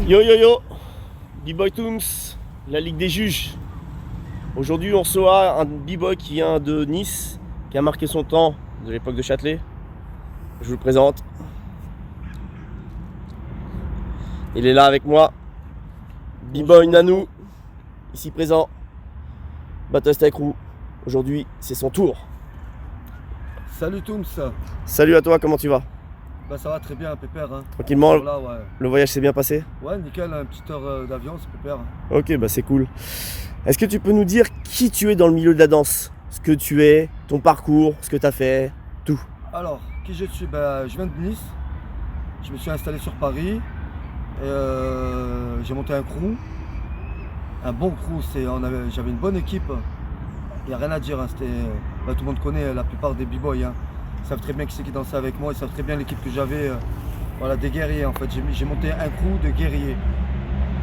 Yo yo yo, B-Boy Toons, la Ligue des Juges. Aujourd'hui on reçoit un B-Boy qui vient de Nice, qui a marqué son temps de l'époque de Châtelet. Je vous le présente. Il est là avec moi, B-Boy Nanou, ici présent, Battlestyle Crew. Aujourd'hui c'est son tour. Salut Toums. Salut à toi, comment tu vas? Bah ça va très bien, pépère. Hein. Tranquillement, Voilà, ouais. le voyage s'est bien passé? Ouais, nickel, une petite heure d'avion, c'est pépère. Ok, bah c'est cool. Est-ce que tu peux nous dire qui tu es dans le milieu de la danse? Ce que tu es, ton parcours, ce que tu as fait, tout. Alors, qui je suis? Bah, je viens de Nice. Je me suis installé sur Paris. Et j'ai monté un crew. Un bon crew, j'avais une bonne équipe. Il n'y a rien à dire, hein. Tout le monde connaît la plupart des b-boys. Hein. Ils savent très bien qui c'est qui dansait avec moi, ils savent très bien l'équipe que j'avais. Voilà, des guerriers en fait. J'ai monté un crew de guerriers.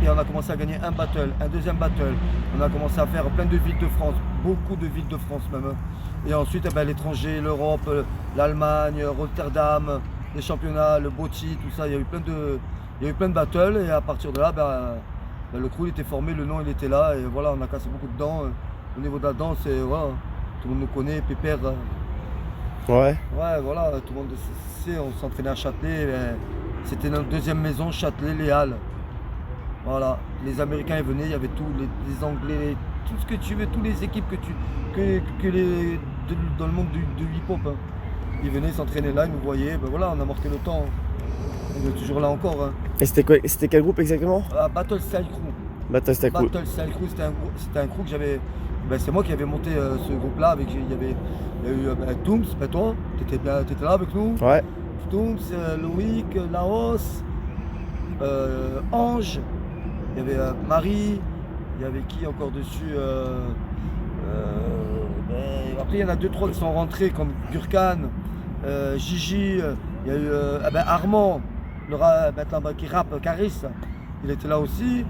Et on a commencé à gagner un battle, un deuxième battle. On a commencé à faire plein de villes de France, beaucoup de villes de France même. Et ensuite, l'étranger, l'Europe, l'Allemagne, Rotterdam, les championnats, le Botti, tout ça. Il y a eu plein de battles. Et à partir de là, le crew il était formé, le nom il était là. Et voilà, on a cassé beaucoup de dents au niveau de la danse. Et voilà, tout le monde nous connaît, Pépère. Ouais. Ouais, voilà, tout le monde sait, on s'entraînait à Châtelet. C'était notre deuxième maison, Châtelet, les Halles. Voilà, les Américains ils venaient, il y avait tous les Anglais, tout ce que tu veux, toutes les équipes dans le monde du hip-hop. Hein. Ils venaient s'entraîner là, ils nous voyaient, voilà, on a marqué le temps. On est toujours là encore. Hein. Et c'était quel groupe exactement? Battlestyle Crew. Battlestyle Crew. Battlestyle Crew, c'était un crew que j'avais. C'est moi qui avais monté ce groupe-là. Il y a eu Toums, toi, t'étais là avec nous. Ouais. Toums, Loïc, Laos, Ange, il y avait Marie, il y avait qui encore dessus après il y en a 2-3 qui sont rentrés comme Gurkan, Gigi, il y a eu Armand, qui rappe, Caris, il était là aussi.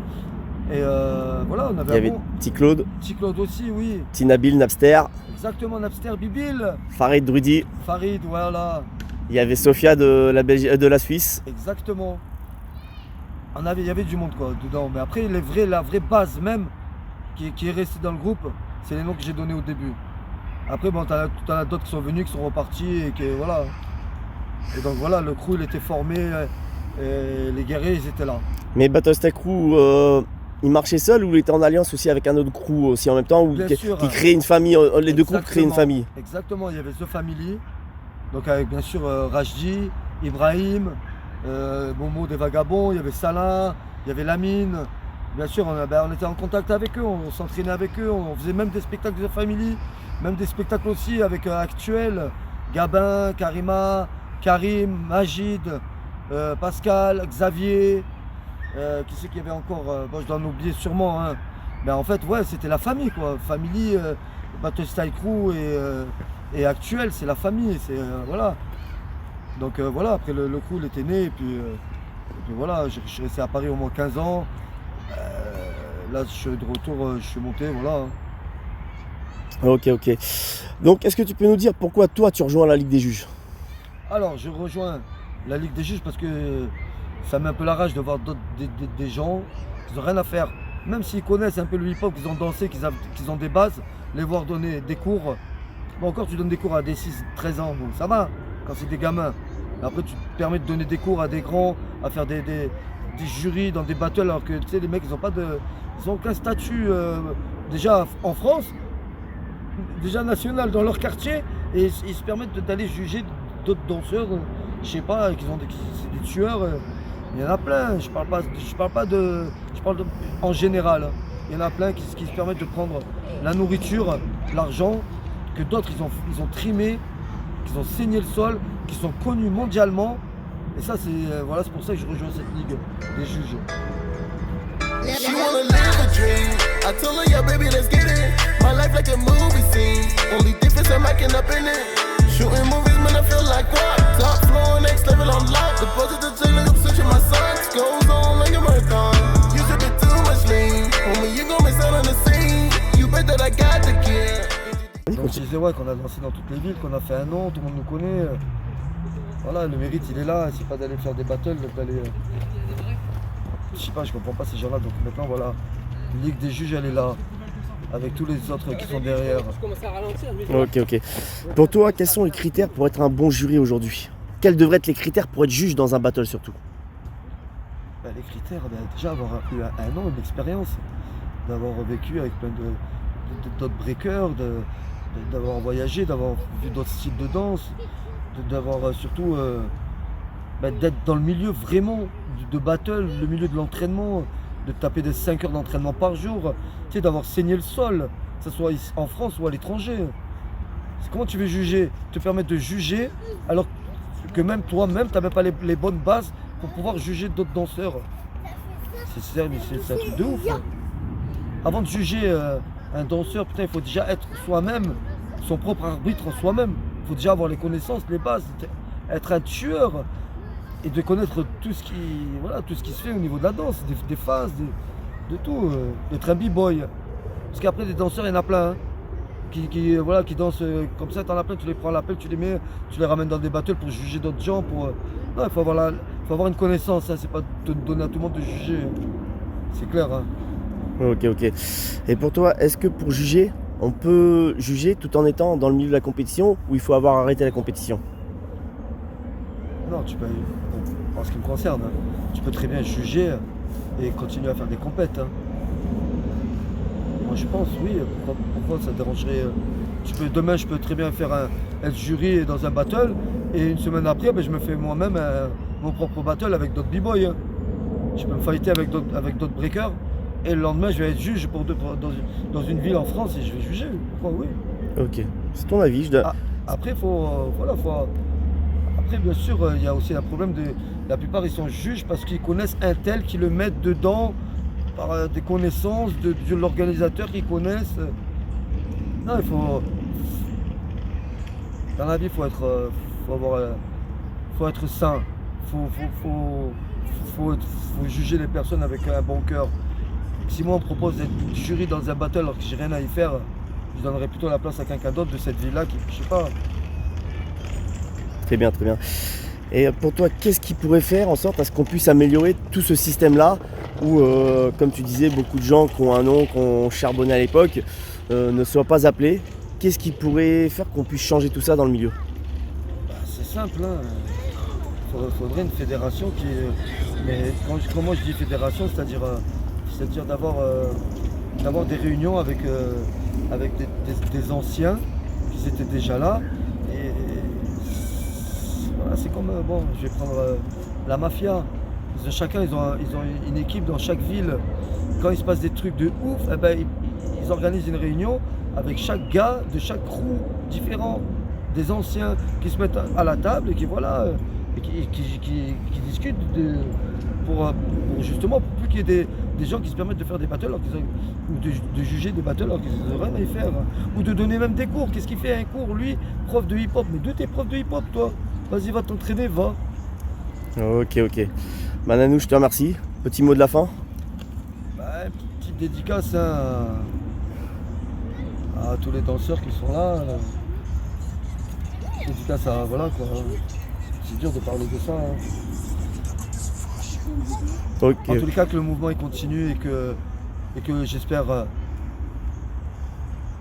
Et voilà, on avait. Il y avait Petit Claude. Petit Claude aussi, oui. Petit Nabil, Napster. Exactement, Napster, Bibil. Farid Druidi. Farid, voilà. Il y avait Sophia de la Suisse. Exactement. Il y avait du monde quoi dedans. Mais après, la vraie base même qui est restée dans le groupe, c'est les noms que j'ai donnés au début. Après, t'en as d'autres qui sont venus, qui sont repartis et qui voilà. Et donc voilà, le crew il était formé, et les guerriers ils étaient là. Mais Battlestyle Crew, il marchait seul ou il était en alliance aussi avec un autre crew aussi en même temps ou qui créait une famille, les deux groupes créaient une famille? Exactement, il y avait The Family, donc avec bien sûr Rajdi, Ibrahim, Momo des Vagabonds, il y avait Salah, il y avait Lamine. Bien sûr, on était en contact avec eux, on s'entraînait avec eux, on faisait même des spectacles de The Family, même des spectacles aussi avec Actuel, Gabin, Karima, Karim, Majid, Pascal, Xavier. Qui c'est qu'il y avait encore je dois en oublier sûrement. Hein. Mais en fait, ouais, c'était la famille quoi. Family, Battlestyle Crew et Actuel, c'est la famille. Voilà. Donc voilà, après le crew il était né et puis voilà, je suis resté à Paris au moins 15 ans. Là, je suis de retour, je suis monté, voilà. Ok. Donc, est-ce que tu peux nous dire pourquoi toi tu rejoins la Ligue des Juges? Alors, je rejoins la Ligue des Juges parce que ça met un peu la rage de voir des gens qui n'ont rien à faire. Même s'ils connaissent un peu le hip-hop, qu'ils ont dansé, qu'ils ont des bases, les voir donner des cours. Bon, encore tu donnes des cours à des 6-13 ans, bon, ça va, quand c'est des gamins. Après tu te permets de donner des cours à des grands, à faire des jurys dans des battles, alors que tu sais, les mecs ils ont aucun statut déjà en France, déjà national dans leur quartier, et ils se permettent d'aller juger d'autres danseurs, je sais pas, c'est des tueurs. Il y en a plein, je parle en général. Il y en a plein qui se permettent de prendre la nourriture, l'argent, que d'autres ils ont trimé, qu'ils ont saigné le sol, qui sont connus mondialement. Et ça c'est pour ça que je rejoins cette ligue des juges. She wanna live a dream. I told her, yeah, baby, let's get it. My life like a movie scene. Only difference I'm acting up in it. Shooting movies, man, I feel like what? Top floor, next level on lock. Deposit the check, like I'm switching my sons. Goes on like a marathon. You should be too much lean. Homie, you gon' miss out on the scene. You bet that I got the kid. Donc je disais qu'on a dansé dans toutes les villes, qu'on a fait un nom, tout le monde nous connaît. Voilà, le mérite il est là, c'est pas d'aller faire des battles, d'aller je sais pas, je comprends pas ces gens-là. Donc maintenant, voilà, la Ligue des juges, elle est là, avec tous les autres qui sont derrière. Ok. Pour toi, quels sont les critères pour être un bon jury aujourd'hui? Quels devraient être les critères pour être juge dans un battle surtout? Les critères, déjà avoir eu un an d'expérience, d'avoir vécu avec plein d'autres breakers, d'avoir voyagé, d'avoir vu d'autres styles de danse, d'avoir surtout d'être dans le milieu vraiment de battle, le milieu de l'entraînement, de taper des 5 heures d'entraînement par jour, tu sais, d'avoir saigné le sol, que ce soit en France ou à l'étranger. Comment tu veux juger? Te permettre de juger alors que même toi-même, tu n'as même pas les bonnes bases pour pouvoir juger d'autres danseurs. C'est un truc de ouf. Hein. Avant de juger un danseur, putain, il faut déjà être soi-même, son propre arbitre en soi-même. Il faut déjà avoir les connaissances, les bases, être un tueur et de connaître tout ce qui se fait au niveau de la danse, des phases, de tout. D'être un b-boy. Parce qu'après, des danseurs, il y en a plein. Hein, qui dansent comme ça, t'en as plein, tu les prends à l'appel, tu les ramènes dans des battles pour juger d'autres gens. Non, il faut avoir une connaissance, hein, c'est pas te donner à tout le monde de juger. C'est clair. Hein. Ok. Et pour toi, est-ce que pour juger, on peut juger tout en étant dans le milieu de la compétition ou il faut avoir arrêté la compétition? Non, tu peux, en ce qui me concerne, hein, tu peux très bien juger et continuer à faire des compètes. Hein. Moi je pense, oui, pourquoi ça dérangerait demain je peux très bien être jury dans un battle et une semaine après je me fais moi-même mon propre battle avec d'autres b-boys. Hein. Je peux me fighter avec d'autres breakers et le lendemain je vais être juge dans une ville en France et je vais juger. Pourquoi oui. Ok, c'est ton avis. Après, après bien sûr il y a aussi un problème la plupart ils sont juges parce qu'ils connaissent un tel qui le mettent dedans par des connaissances de l'organisateur qu'ils connaissent. Non, dans la vie, faut être sain. Faut juger les personnes avec un bon cœur. Si moi on me propose d'être jury dans un battle alors que j'ai rien à y faire, je donnerais plutôt la place à quelqu'un d'autre de cette ville-là qui, je sais pas. Très bien. Et pour toi, qu'est-ce qui pourrait faire en sorte à ce qu'on puisse améliorer tout ce système-là où, comme tu disais, beaucoup de gens qui ont un nom, qui ont charbonné à l'époque, ne soient pas appelés? Qu'est-ce qui pourrait faire qu'on puisse changer tout ça dans le milieu? C'est simple, hein. Faudrait une fédération qui... Mais quand moi je dis fédération, c'est-à-dire d'avoir des réunions avec des anciens qui étaient déjà là. Et voilà, c'est comme, je vais prendre la mafia. Chacun, ils ont une équipe dans chaque ville. Quand il se passe des trucs de ouf, ils organisent une réunion avec chaque gars de chaque crew différent, des anciens qui se mettent à la table et qui discutent pour justement pour plus qu'il y ait des gens qui se permettent de faire des battles ou de juger des battles alors qu'ils n'ont rien à y faire, ou de donner même des cours. Qu'est-ce qu'il fait un cours, lui, prof de hip-hop? Mais d'où t'es prof de hip-hop, toi? Vas-y, va t'entraîner, va. Ok. Nanou, je te remercie. Petit mot de la fin. Petite dédicace à tous les danseurs qui sont là. Dédicace à voilà quoi. C'est dur de parler de ça. Hein. Ok. En tous les cas que le mouvement il continue et que j'espère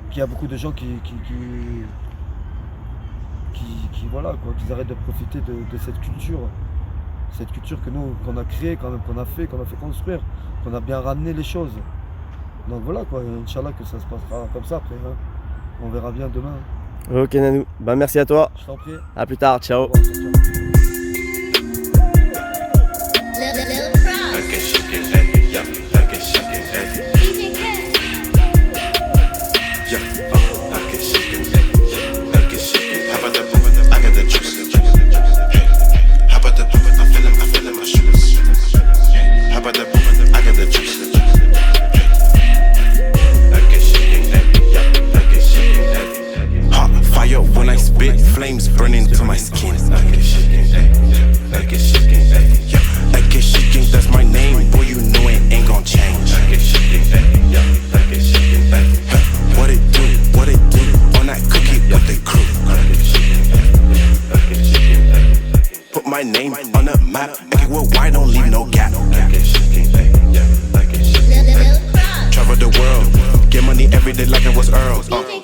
qu'il y a beaucoup de gens qui voilà quoi, qu'ils arrêtent de profiter de cette culture. Cette culture qu'on a créée, qu'on a fait construire, qu'on a bien ramené les choses. Donc voilà quoi, Inch'Allah que ça se passera comme ça après. Hein. On verra bien demain. Ok Nanou, merci à toi. Je t'en prie. À plus tard, ciao. Flames burning to my skin. That's my name, boy. You know it ain't gon' change. What it do? On that cookie with the crew. Put my name on the map. Make it worldwide, don't leave no gap. over the world. Get money every day like it was Earl.